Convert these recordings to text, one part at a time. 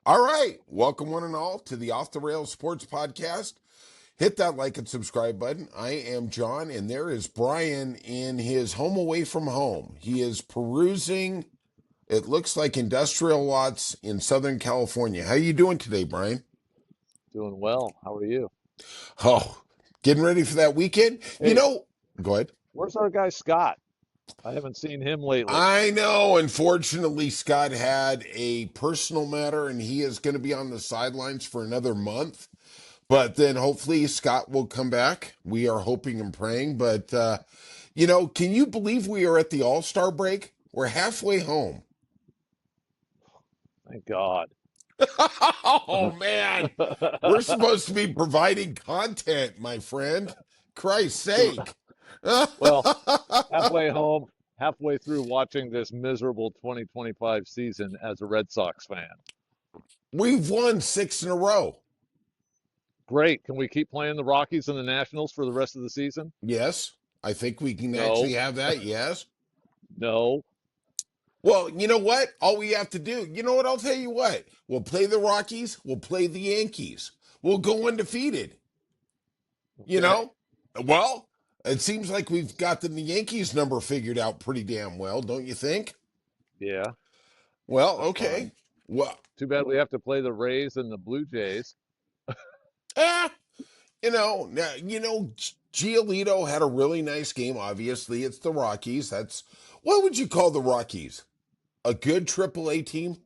All right. Welcome, one and all, to the Off the Rails Sports Podcast. Hit that like and subscribe button. I am John, and there is Bryan in his home away from home. He is perusing, it looks like, industrial lots in Southern California. How you doing today, Bryan? Doing well. How are you? Oh, getting ready for that weekend? Hey, Go ahead. where's our guy Scott? I haven't seen him lately. I know. Unfortunately, Scott had a personal matter, and he is going to be on the sidelines for another month. But then hopefully Scott will come back. We are hoping and praying. But, can you believe we are at the All-Star break? We're halfway home. Thank God. Oh, man. We're supposed to be providing content, my friend. Christ's sake. Well, halfway home, halfway through watching this miserable 2025 season as a Red Sox fan. We've won 6 in a row. Great. Can we keep playing the Rockies and the Nationals for the rest of the season? Yes, I think we can No. actually have that, yes. No. Well, you know what? All we have to do, you know what? I'll tell you what. We'll play the Rockies. We'll play the Yankees. We'll go undefeated. You know? Well, it seems like we've got the Yankees number figured out pretty damn well, don't you think? Yeah. Well, That's okay. fine. Well, Too bad we have to play the Rays and the Blue Jays. eh, Giolito had a really nice game. Obviously, it's the Rockies. What would you call the Rockies? A good AAA team?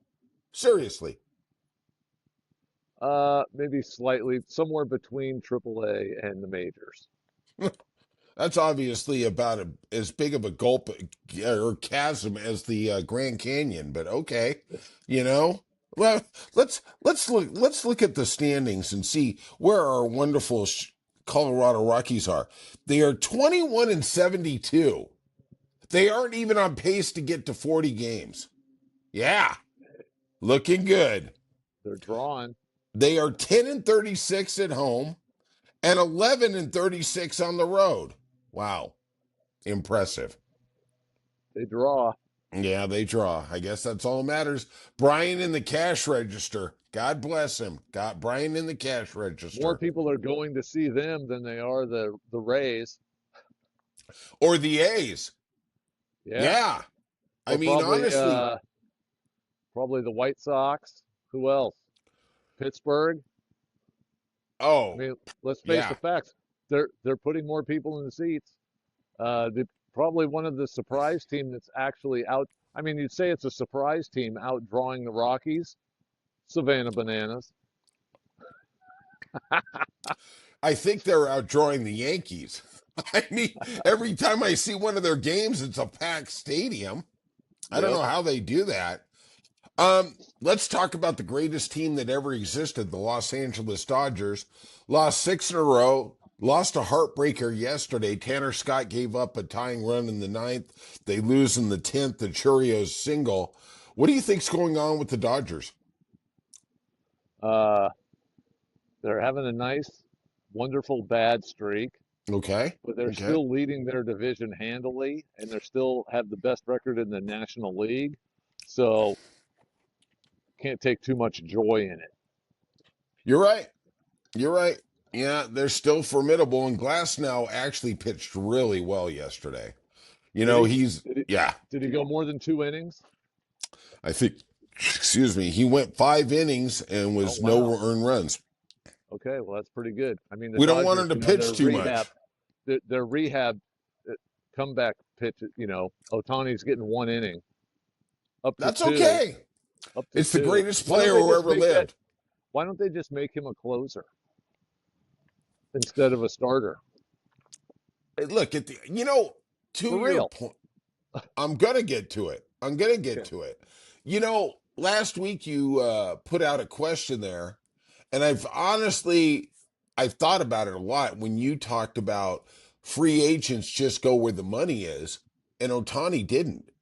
Seriously. Maybe slightly somewhere between AAA and the majors. That's obviously about as big of a gulp or chasm as the Grand Canyon, but okay, you know. Well, let's look at the standings and see where our wonderful Colorado Rockies are. They are 21-72. They aren't even on pace to get to 40 games. Yeah, looking good. They're drawing. They are 10-36 at home and 11-36 on the road. Wow. Impressive. They draw. Yeah, they draw. I guess that's all that matters. Bryan in the cash register. God bless him. Got Bryan in the cash register. More people are going to see them than they are the Rays. Or the A's. Yeah. I mean, probably, honestly. probably the White Sox. Who else? Pittsburgh. Oh. I mean, let's face the facts. They're putting more people in the seats. They're probably one of the surprise team that's actually out. I mean, you'd say it's a surprise team outdrawing the Rockies. Savannah Bananas. I think they're outdrawing the Yankees. I mean, every time I see one of their games, it's a packed stadium. I don't know how they do that. Let's talk about the greatest team that ever existed, the Los Angeles Dodgers. Lost 6 in a row. Lost a heartbreaker yesterday. Tanner Scott gave up a tying run in the 9th. They lose in the 10th. The Churios single. What do you think's going on with the Dodgers? They're having a nice, wonderful bad streak. Okay. But they're still leading their division handily, and they still have the best record in the National League. So can't take too much joy in it. You're right. Yeah, they're still formidable, and Glasnow actually pitched really well yesterday. You know, Did he go more than 2 innings? I think, he went 5 innings and was no earned runs. Okay, well, that's pretty good. I mean, we don't want him to pitch too much. Their rehab comeback pitch, Ohtani's getting 1 inning. That's okay. It's the greatest player who ever lived. Why don't they just make him a closer instead of a starter? Hey, look, to your point, I'm going to get to it. Last week you put out a question there, and I've thought about it a lot when you talked about free agents just go where the money is, and Ohtani didn't.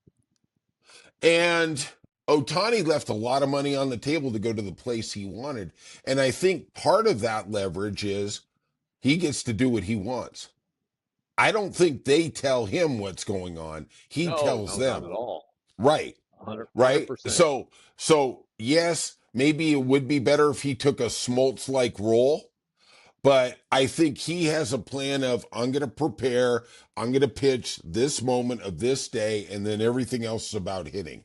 And Ohtani left a lot of money on the table to go to the place he wanted. And I think part of that leverage is he gets to do what he wants. I don't think they tell him what's going on. He tells them. Not at all. Right. 100%. Right. So yes, maybe it would be better if he took a Smoltz-like role. But I think he has a plan of, I'm going to prepare, I'm going to pitch this moment of this day, and then everything else is about hitting.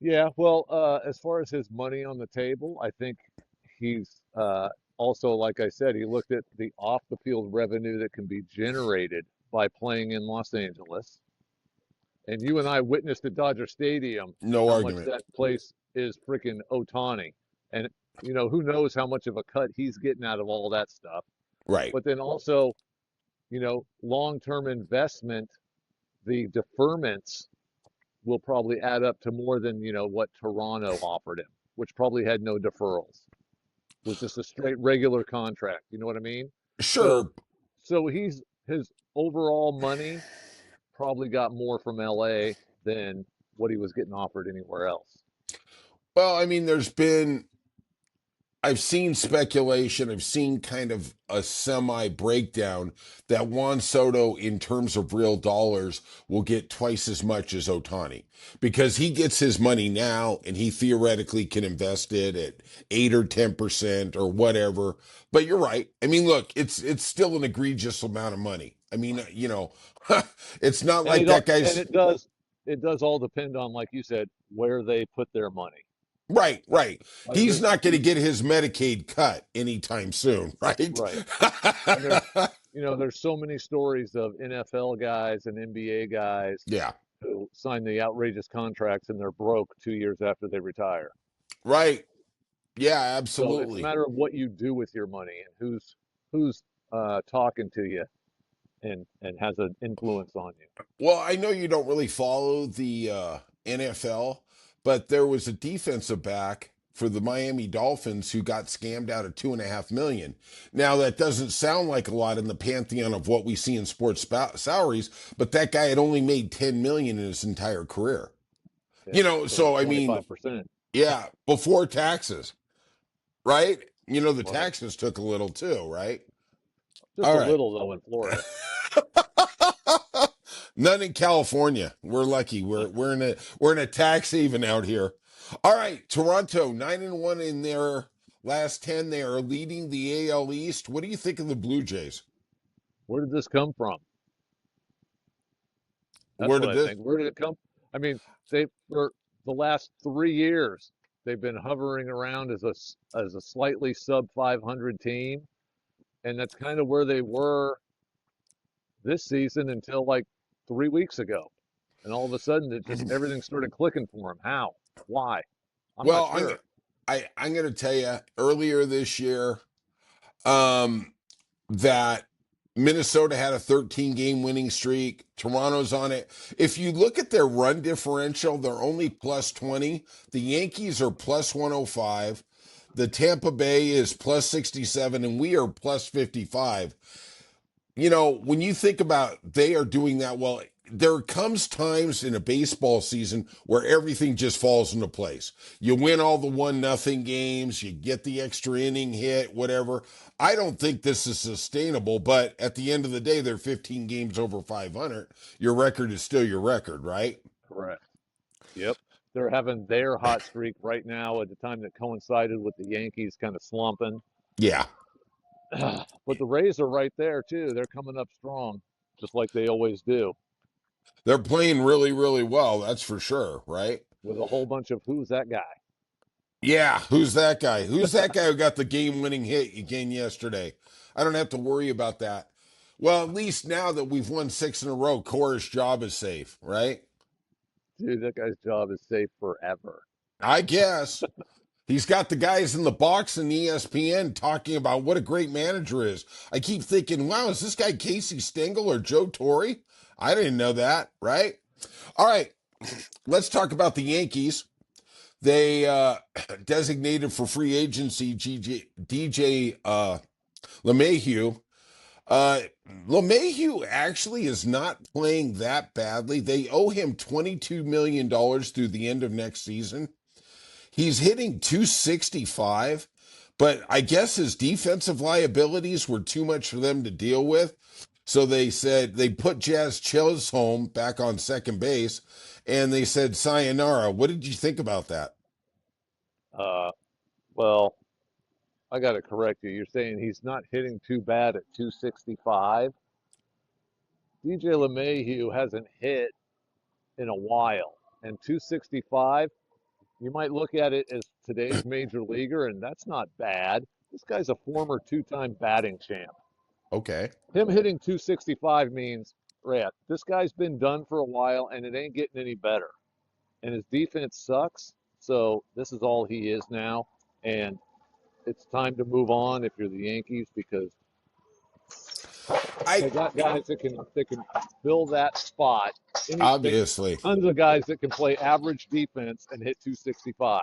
Yeah, well, as far as his money on the table, I think he's also, like I said, he looked at the off the field revenue that can be generated by playing in Los Angeles. And you and I witnessed at Dodger Stadium No how much argument. that place is freaking Otani. And, who knows how much of a cut he's getting out of all that stuff. Right. But then also, long-term investment, the deferments will probably add up to more than, what Toronto offered him, which probably had no deferrals. It was just a straight regular contract. You know what I mean? So, Sure. so his overall money probably got more from LA than what he was getting offered anywhere else. Well, I mean, I've seen speculation, I've seen kind of a semi breakdown that Juan Soto, in terms of real dollars, will get twice as much as Otani because he gets his money now and he theoretically can invest it at 8 or 10% or whatever. But you're right. I mean, look, it's still an egregious amount of money. I mean, it's not And like it that and guy's it does all depend on, like you said, where they put their money. right, right. He's There's not going to get his Medicaid cut anytime soon, right? right, and there's so many stories of NFL guys and NBA guys Yeah, who sign the outrageous contracts and they're broke 2 years after they retire. right. Yeah, So it's a absolutely. matter of what you do with your money and who's talking to you and has an influence on you. Well, I know you don't really follow the NFL, but there was a defensive back for the Miami Dolphins who got scammed out of 2.5 million. Now that doesn't sound like a lot in the pantheon of what we see in sports salaries, but that guy had only made 10 million in his entire career. Yeah, so like So I mean, 25%. yeah, before taxes, right? The Right. taxes took a little too, right? Just All a right. little though in Florida. None in California. We're lucky. We're in a tax haven out here. All right, Toronto 9-1 in their last 10. They are leading the AL East. What do you think of the Blue Jays? Where did this come from? That's Where what did I this? think. Where did it come? I mean, they for the last 3 years they've been hovering around as a slightly sub 500 team, and that's kind of where they were this season until like 3 weeks ago. And all of a sudden, it just everything started clicking for them. How? Why? I'm not Well, I'm sure. I'm going to tell you earlier this year um, that Minnesota had a 13 game winning streak. Toronto's on it. If you look at their run differential, they're only plus 20. The Yankees are plus 105. The Tampa Bay is plus 67, and we are plus 55. When you think about they are doing that well, there comes times in a baseball season where everything just falls into place. You win all the 1-0 games, you get the extra inning hit, whatever. I don't think this is sustainable, but at the end of the day, they're 15 games over 500. Your record is still your record, right? Correct. Yep. They're having their hot streak right now at the time that coincided with the Yankees kind of slumping. Yeah. But the Rays are right there too. They're coming up strong, just like they always do, They're playing really, really well, that's for sure, right? with a whole bunch of who's that guy? Yeah, who's that guy? Who's that guy who got the game-winning hit again yesterday? I don't have to worry about that. Well, at least now that we've won 6 in a row, Cora's job is safe, right? Dude, that guy's job is safe forever. I guess. He's got the guys in the box and ESPN talking about what a great manager is. I keep thinking, wow, is this guy Casey Stengel or Joe Torre? I didn't know that, right? All right, let's talk about the Yankees. They designated for free agency DJ LeMahieu. Uh, LeMahieu actually is not playing that badly. They owe him $22 million through the end of next season. He's hitting 265, but I guess his defensive liabilities were too much for them to deal with. So they said they put Jazz Chisholm back on second base, and they said sayonara. What did you think about that? Uh, well, I got to correct you. You're saying he's not hitting too bad at 265. DJ LeMahieu hasn't hit in a while, and 265, you might look at it as today's major leaguer, and that's not bad. This guy's a former two-time batting champ. Okay. Him hitting 265 means, Rat, this guy's been done for a while, and it ain't getting any better. And his defense sucks, so this is all he is now. And it's time to move on if you're the Yankees because I they got guys that can fill that spot. obviously. Tons of guys that can play average defense and hit 265.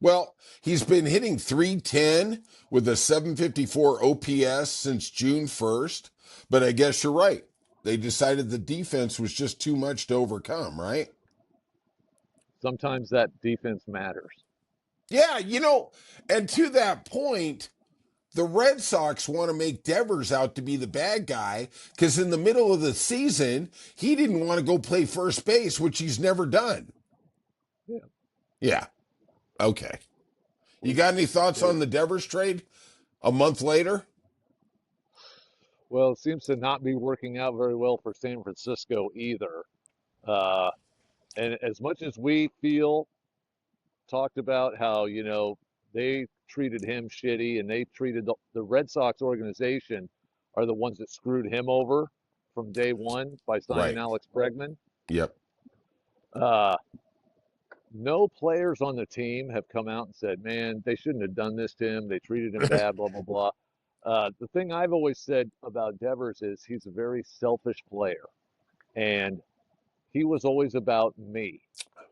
Well, he's been hitting 310 with a 754 OPS since June 1st, but I guess you're right. They decided the defense was just too much to overcome, right? Sometimes that defense matters. Yeah, and to that point, the Red Sox want to make Devers out to be the bad guy because in the middle of the season, he didn't want to go play first base, which he's never done. Yeah. Yeah. Okay. You got any thoughts on the Devers trade a month later? Well, it seems to not be working out very well for San Francisco either. Uh, and as much as we talked about how, they treated him shitty and they treated the Red Sox organization are the ones that screwed him over from day one by signing Right. Alex Bregman. Yep. Uh, no players on the team have come out and said, man, they shouldn't have done this to him. They treated him bad, blah, blah, blah. The thing I've always said about Devers is he's a very selfish player. And he was always about me.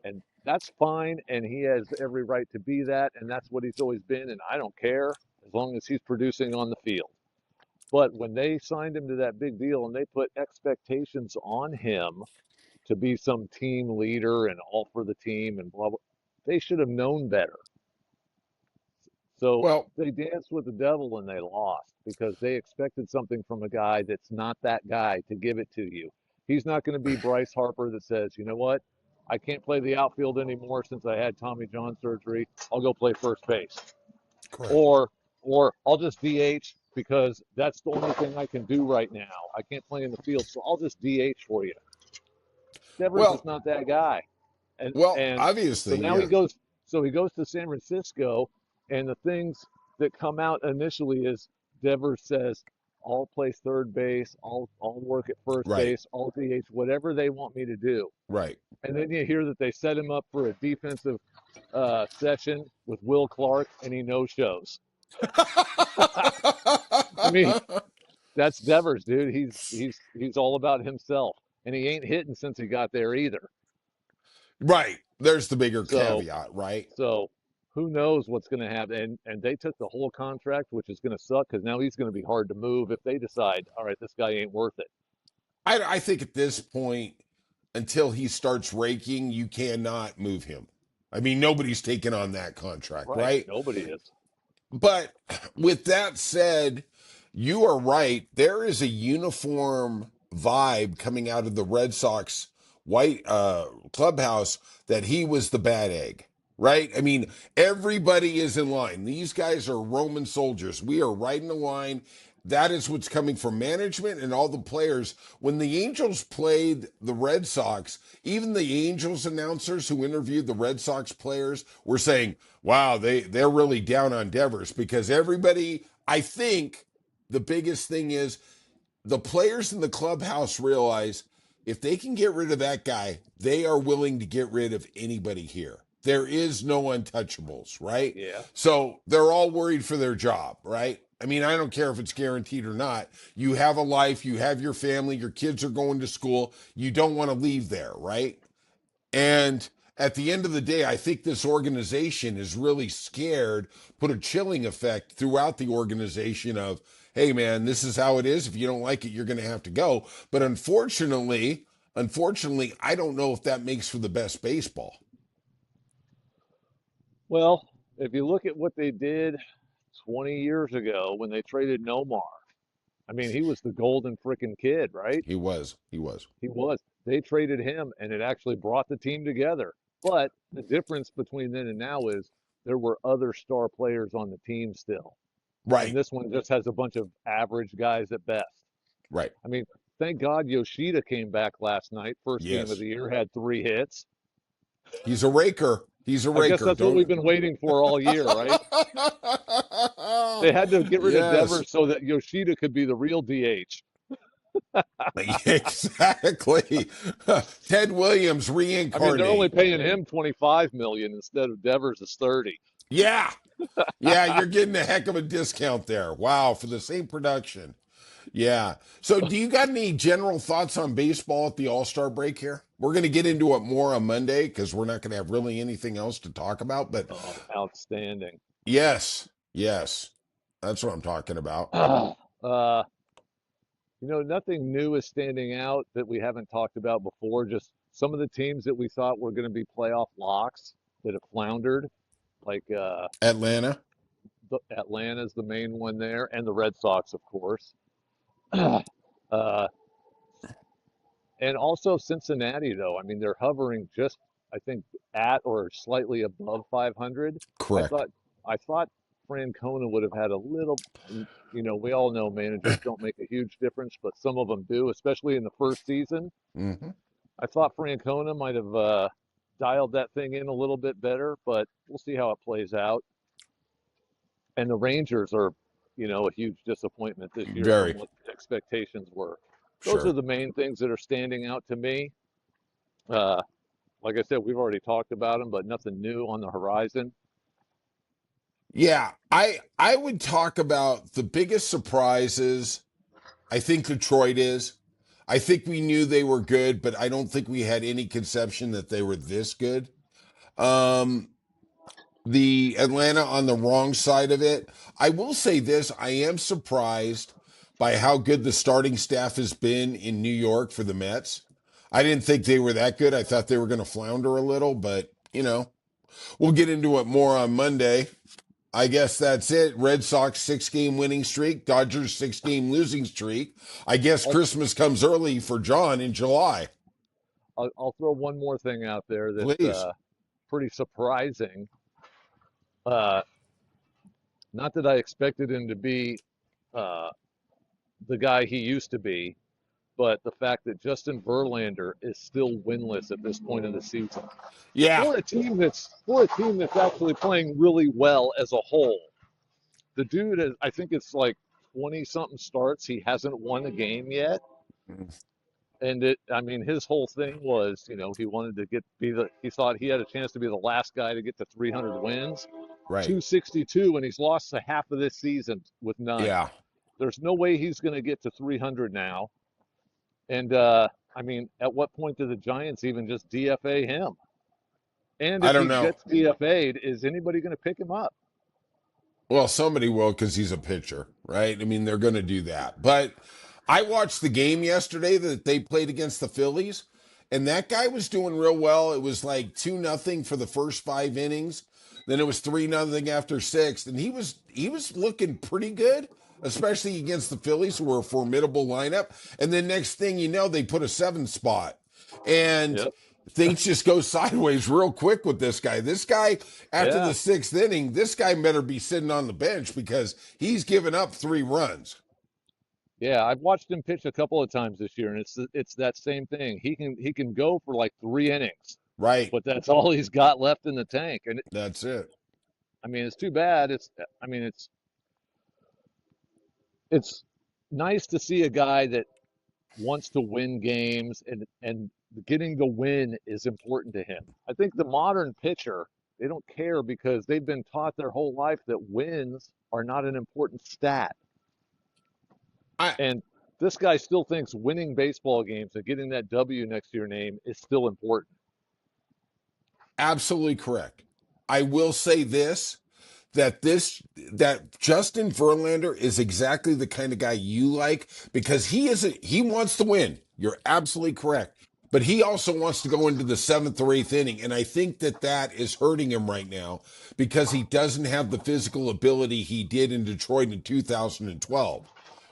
And that's fine. And he has every right to be that. And that's what he's always been. And I don't care as long as he's producing on the field. But when they signed him to that big deal and they put expectations on him to be some team leader and all for the team and blah, blah, they should have known better. So Well, they danced with the devil and they lost because they expected something from a guy that's not that guy to give it to you. He's not going to be Bryce Harper that says, you know what? I can't play the outfield anymore since I had Tommy John surgery. I'll go play first base. correct. Or I'll just DH because that's the only thing I can do right now. I can't play in the field, so I'll just DH for you. Devers is Well, not that guy. And well, and so obviously, now yeah. he goes to San Francisco, and the things that come out initially is Devers says, I'll play third base, I'll work at first Right. base, I'll DH, whatever they want me to do. Right. And then you hear that they set him up for a defensive session with Will Clark, and he no shows. I mean, that's Devers, dude. He's all about himself, and he ain't hitting since he got there either. Right. There's the bigger So caveat, right? So who knows what's going to happen? And they took the whole contract, which is going to suck because now he's going to be hard to move if they decide, all right, this guy ain't worth it. I think at this point, until he starts raking, you cannot move him. I mean, nobody's taking on that contract, Right? right? Nobody is. But with that said, you are right. There is a uniform vibe coming out of the Red Sox white clubhouse that he was the bad egg, right? I mean, everybody is in line. These guys are Roman soldiers. We are right in the line. That is what's coming from management and all the players. When the Angels played the Red Sox, even the Angels announcers who interviewed the Red Sox players were saying, wow, they're really down on Devers because everybody, I think the biggest thing is the players in the clubhouse realize if they can get rid of that guy, they are willing to get rid of anybody here. There is no untouchables, right? Yeah. So they're all worried for their job, right? I mean, I don't care if it's guaranteed or not. You have a life, you have your family, your kids are going to school. You don't want to leave there, right? And at the end of the day, I think this organization is really scared, put a chilling effect throughout the organization of, hey man, this is how it is. If you don't like it, you're going to have to go. But unfortunately, I don't know if that makes for the best baseball. Well, if you look at what they did 20 years ago when they traded Nomar, I mean, he was the golden freaking kid, right? He was. He was. He was. They traded him, and it actually brought the team together. But the difference between then and now is there were other star players on the team still. And Right. this one just has a bunch of average guys at best. Right. I mean, thank God Yoshida came back last night. First game of Yes. the year, had 3 hits. He's a raker. He's a I guess raker. that's what Don't. we've been waiting for all year, right? They had to get rid of Yes. Devers so that Yoshida could be the real DH. Exactly. Ted Williams I mean, they're only reincarnate. paying him 25 million instead of Devers is 30. Yeah. Yeah, you're getting a heck of a discount there. Wow, for the same production. Yeah. So, do you got any general thoughts on baseball at the All-Star break here? We're going to get into it more on Monday because we're not going to have really anything else to talk about. But Oh, outstanding. yes, yes, that's what I'm talking about. uh, nothing new is standing out that we haven't talked about before. Just some of the teams that we thought were going to be playoff locks that have floundered, like Atlanta. Atlanta's the main one there, and the Red Sox, of course. uh, and also Cincinnati, though. I mean, they're hovering just, I think, at or slightly above 500. I Correct. thought, I thought Francona would have had a little. We all know managers don't make a huge difference, but some of them do, especially in the first season. Mm-hmm. I thought Francona might have dialed that thing in a little bit better, but we'll see how it plays out. And the Rangers are, a huge disappointment this year from Very what the expectations were. Those are sure. the main things that are standing out to me. Uh, like I said, we've already talked about them, but nothing new on the horizon. Yeah, I would talk about the biggest surprises. I think Detroit is. I think we knew they were good, but I don't think we had any conception that they were this good. Um, the Atlanta on the wrong side of it. I will say this, I am surprised by how good the starting staff has been in New York for the Mets. I didn't think they were that good. I thought they were going to flounder a little, but we'll get into it more on Monday. I guess that's it. Red Sox 6-game winning streak, Dodgers 6-game losing streak. I guess I'll, Christmas comes early for John in July. I'll throw one more thing out there that's Please. pretty surprising. Uh, Not that I expected him to be uh, the guy he used to be, but the fact that Justin Verlander is still winless at this point in the season Yeah. for a team that's actually playing really well as a whole. The dude is, I think it's like 20 something starts. He hasn't won a game yet. And I mean, his whole thing was, he wanted to he thought he had a chance to be the last guy to get to 300 wins, Right. 262, and he's lost a half of this season with none. Yeah. There's no way he's going to get to 300 now. And I mean, at what point do the Giants even just DFA him? And I if don't he know. gets DFA'd, is anybody going to pick him up? Well, somebody will because he's a pitcher, right? I mean, they're going to do that. But I watched the game yesterday that they played against the Phillies, and that guy was doing real well. It was like 2-0 for the first 5 innings. Then it was 3-0 after 6, and he was looking pretty good, especially against the Phillies, who were a formidable lineup. And then next thing you know, they put a 7 spot, and Yep. things just go sideways real quick with this guy. This guy, after the Yeah. 6th inning, this guy better be sitting on the bench because he's given up 3 runs. Yeah, I've watched him pitch a couple of times this year, and it's that same thing. He can go for like 3 innings, Right. but that's all he's got left in the tank. And That's it. I mean, it's too bad. I mean, it's nice to see a guy that wants to win games, and getting the win is important to him. I think the modern pitcher, they don't care because they've been taught their whole life that wins are not an important stat. I And this guy still thinks winning baseball games and getting that W next to your name is still important. absolutely correct. I will say this that Justin Verlander is exactly the kind of guy you like because he wants to win. You're absolutely correct. But he also wants to go into the 7th or 8th inning. And I think that is hurting him right now because he doesn't have the physical ability he did in Detroit in 2012.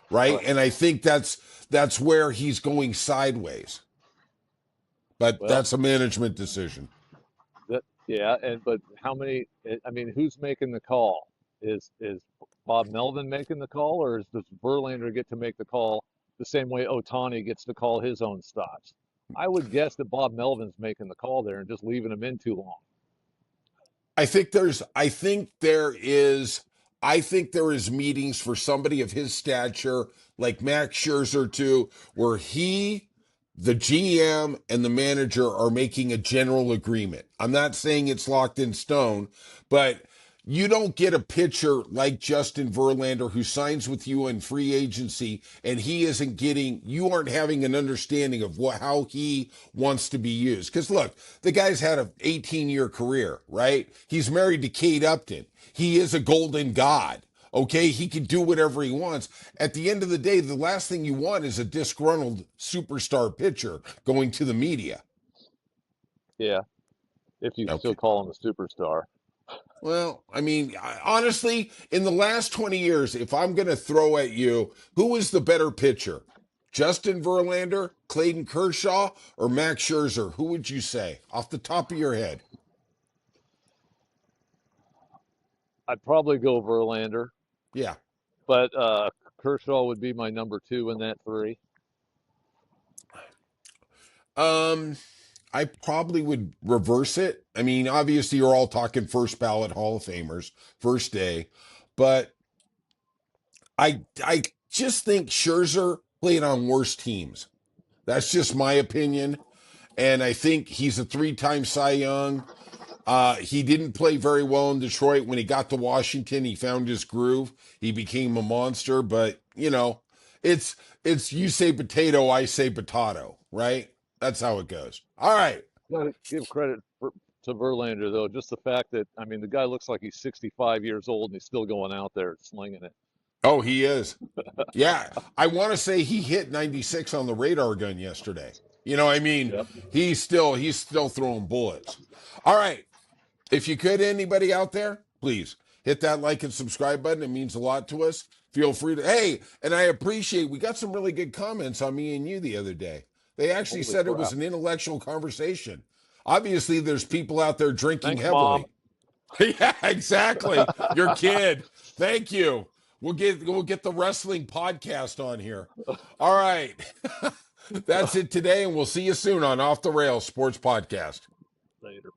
Right. Right. And I think that's where he's going sideways. But Well, that's a management decision. Yeah, but how many? I mean, who's making the call? Is Bob Melvin making the call, or does Verlander get to make the call the same way Otani gets to call his own stops? I would guess that Bob Melvin's making the call there and just leaving him in too long. I think there is meetings for somebody of his stature, like Max Scherzer too, where the GM and the manager are making a general agreement. I'm not saying it's locked in stone, but you don't get a pitcher like Justin Verlander who signs with you in free agency and you aren't having an understanding of how he wants to be used. Because look, the guy's had an 18-year career, right? He's married to Kate Upton. He is a golden god. Okay, he can do whatever he wants. At the end of the day, the last thing you want is a disgruntled superstar pitcher going to the media. Yeah, if you still Okay. call him a superstar. Well, I mean, honestly, in the last 20 years, if I'm going to throw at you, who is the better pitcher? Justin Verlander, Clayton Kershaw, or Max Scherzer? Who would you say off the top of your head? I'd probably go Verlander, Yeah. but Kershaw would be my number two in that three. Um, I probably would reverse it. I mean, obviously, you're all talking first ballot Hall of Famers, first day, but I just think Scherzer played on worse teams. That's just my opinion. And I think he's a 3-time Cy Young. He didn't play very well in Detroit. When he got to Washington, he found his groove. He became a monster. But it's you say potato, I say potato, right? That's how it goes. All right. Got to give credit to Verlander though. Just the fact that the guy looks like he's 65 years old and he's still going out there slinging it. Oh, he is. Yeah, I want to say he hit 96 on the radar gun yesterday. I mean, Yep. he's still throwing bullets. All right. If you could, anybody out there, please hit that like and subscribe button. It means a lot to us. Feel free to, hey, and I appreciate, we got some really good comments on me and you the other day. They actually said it was an intellectual conversation. Obviously, there's people out there drinking heavily. Yeah, exactly. Your kid. Thank you. We'll get the wrestling podcast on here. All right. That's it today, and we'll see you soon on Off the Rails Sports Podcast. Later.